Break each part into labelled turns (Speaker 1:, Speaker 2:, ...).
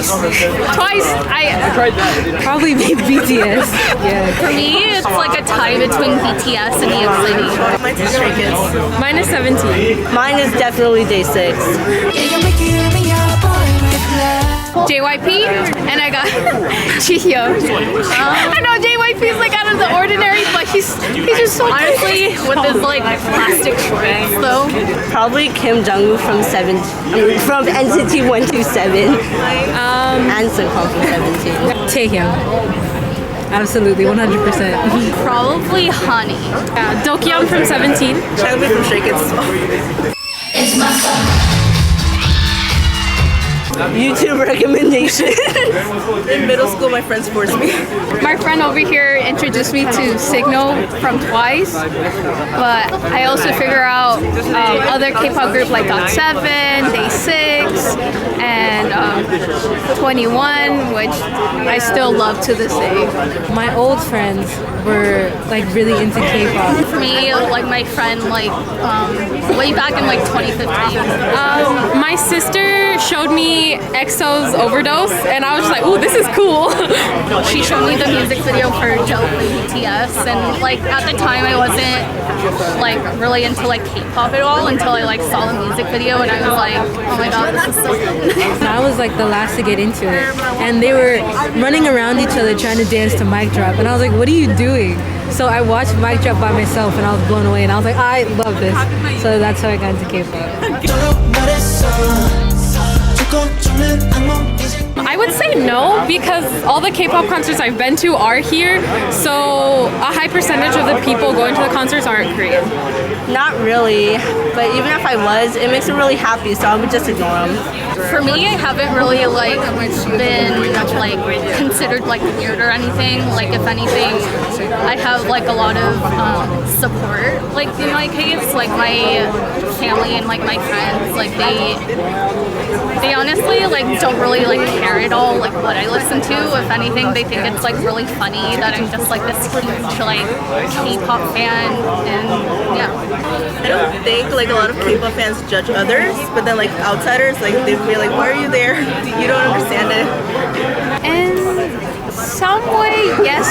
Speaker 1: Twice.
Speaker 2: Twice.
Speaker 1: I tried that.
Speaker 3: Probably BTS. Yeah.
Speaker 2: For me, it's like a tie between BTS and EXID.
Speaker 4: Mine's is Stray Kids.
Speaker 3: Mine is 17.
Speaker 4: Mine is definitely Day 6.
Speaker 2: JYP, and I got Jihyo. I know JYP is like out of the ordinary, but he's just so honestly with his like plastic shorts though.
Speaker 4: Probably Kim Jong-woo from NCT 127. And Seungkwan from 17.
Speaker 3: Taehyung. Absolutely, 100%.
Speaker 2: Probably Honey.
Speaker 3: Yeah, Dokyeon from 17.
Speaker 4: Changbin from Stray Kids as well.
Speaker 5: It's my song.
Speaker 4: YouTube recommendation. In middle school, my friends forced me.
Speaker 2: My friend over here introduced me to Signal from Twice, but I also figure out other K-pop groups like GOT7, Day 6, and 21, which I still love to this day.
Speaker 3: My old friends were like really into K-pop.
Speaker 2: For me, like my friend, like way back in like 2015.
Speaker 3: My sister showed me EXO's Overdose, and I was just like, ooh, this is cool.
Speaker 2: She showed me the music video for Dope by BTS, and like at the time I wasn't like really into like K-pop at all until I like saw the music video, and I was like, oh my god, this is so good.
Speaker 3: I was like the last to get into it, and they were running around each other trying to dance to Mic Drop, and I was like, what are you doing? So I watched Mic Drop by myself, and I was blown away, and I was like, I love this. So that's how I got into K-pop. I would say no, because all the K-pop concerts I've been to are here, so a high percentage of the people going to the concerts aren't Korean.
Speaker 4: Not really, but even if I was, it makes me really happy, so I would just ignore them.
Speaker 2: For me, I haven't really like been like considered like weird or anything. Like if anything, I have like a lot of support. Like in my case, like my family and like my friends, like they honestly like don't really like care at all like what I listen to. If anything, they think it's like really funny that I'm just like this huge like K-pop fan, and yeah.
Speaker 4: I don't think like a lot of K-pop fans judge others, but then like outsiders, like they feel like, why are you there? You don't understand it.
Speaker 2: In some way, yes,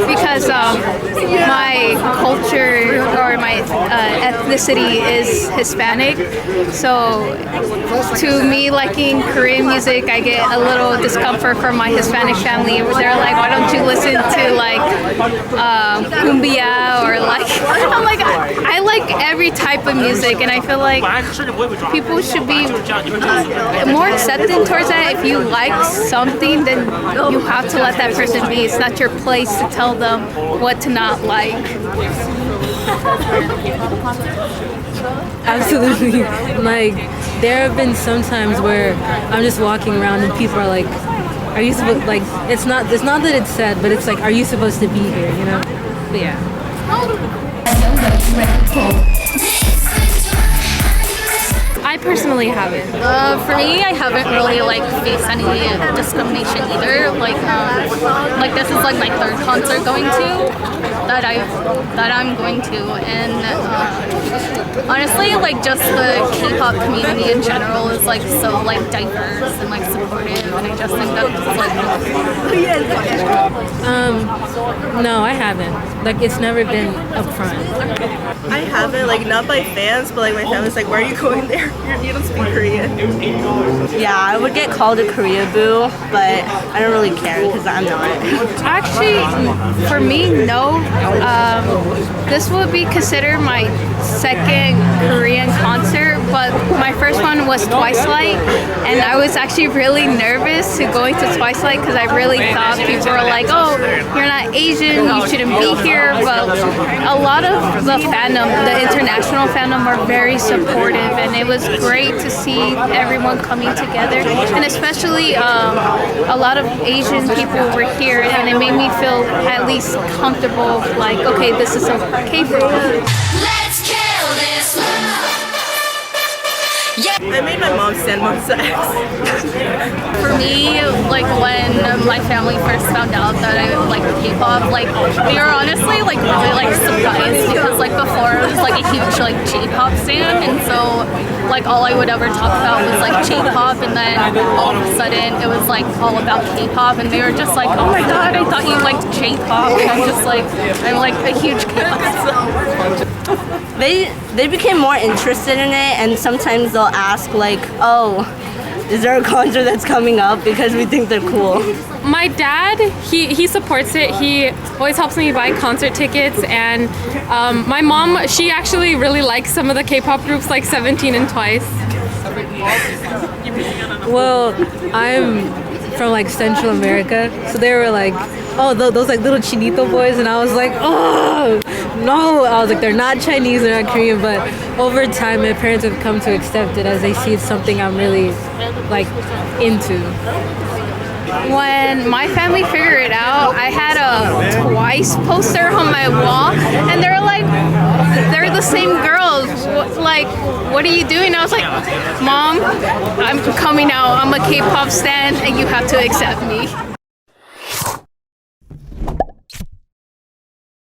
Speaker 2: because my culture or my ethnicity is Hispanic, so to me liking Korean music, I get a little discomfort from my Hispanic family. They're like, why don't you listen to like cumbia or like, I'm like, I like every type of music, and I feel like people should be more accepting towards that. If you like something, then you have to let that person be. It's not your place to tell them what to not like.
Speaker 3: Absolutely. Like, there have been some times where I'm just walking around and people are like, are you supposed, like, it's not that it's said, but it's like, are you supposed to be here, you know? But yeah. I personally haven't.
Speaker 2: For me, I haven't really like faced any discrimination either. Like this is like my third concert going to that I'm going to, and honestly, like just the K-pop community in general is like so like diverse and like supportive, and I just think that's like
Speaker 3: no, I haven't. Like, it's never been upfront.
Speaker 4: I haven't, like not by fans, but like my family's like, why are you going there? You don't speak Korean. Yeah, I would get called a Korea boo, but I don't really care because I'm not.
Speaker 2: Actually, for me, no. This would be considered my second Korean concert, but my first one was Twilight, and I was actually really nervous to going to Twilight because I really thought people were like, oh, you're not Asian, you shouldn't be here, but a lot of the fandom, the international fandom, are very supportive, and it was great to see everyone coming together, and especially a lot of Asian people were here, and it made me feel at least comfortable, like, okay, this is okay for me.
Speaker 5: Let's kill this love. Yeah.
Speaker 4: I made my mom stand Monsta X.
Speaker 2: For me, like when my family first found out that I liked K-pop, like we were honestly like really like surprised because like before it was like a huge like J-pop stan, and so like all I would ever talk about was like J-pop, and then all of a sudden it was like all about K-pop, and they were just like, oh my god, I thought you liked J-pop, and I'm just like, I'm like a huge K-pop fan.
Speaker 4: They became more interested in it, and sometimes they'll ask like, oh, is there a concert that's coming up, because we think they're cool.
Speaker 1: My dad, he supports it. He always helps me buy concert tickets, and my mom, she actually really likes some of the K-pop groups like 17 and Twice.
Speaker 3: Well, I'm from like Central America, so they were like, oh, those like little chinito boys, and I was like, oh no, I was like, they're not Chinese, they're not Korean, but over time my parents have come to accept it as they see it's something I'm really like into.
Speaker 2: When my family figured it out, I had a Twice poster on my wall, and they're like, they're the same girls. Like, what are you doing? I was like, Mom, I'm coming out. I'm a K-pop stan, and you have to accept me.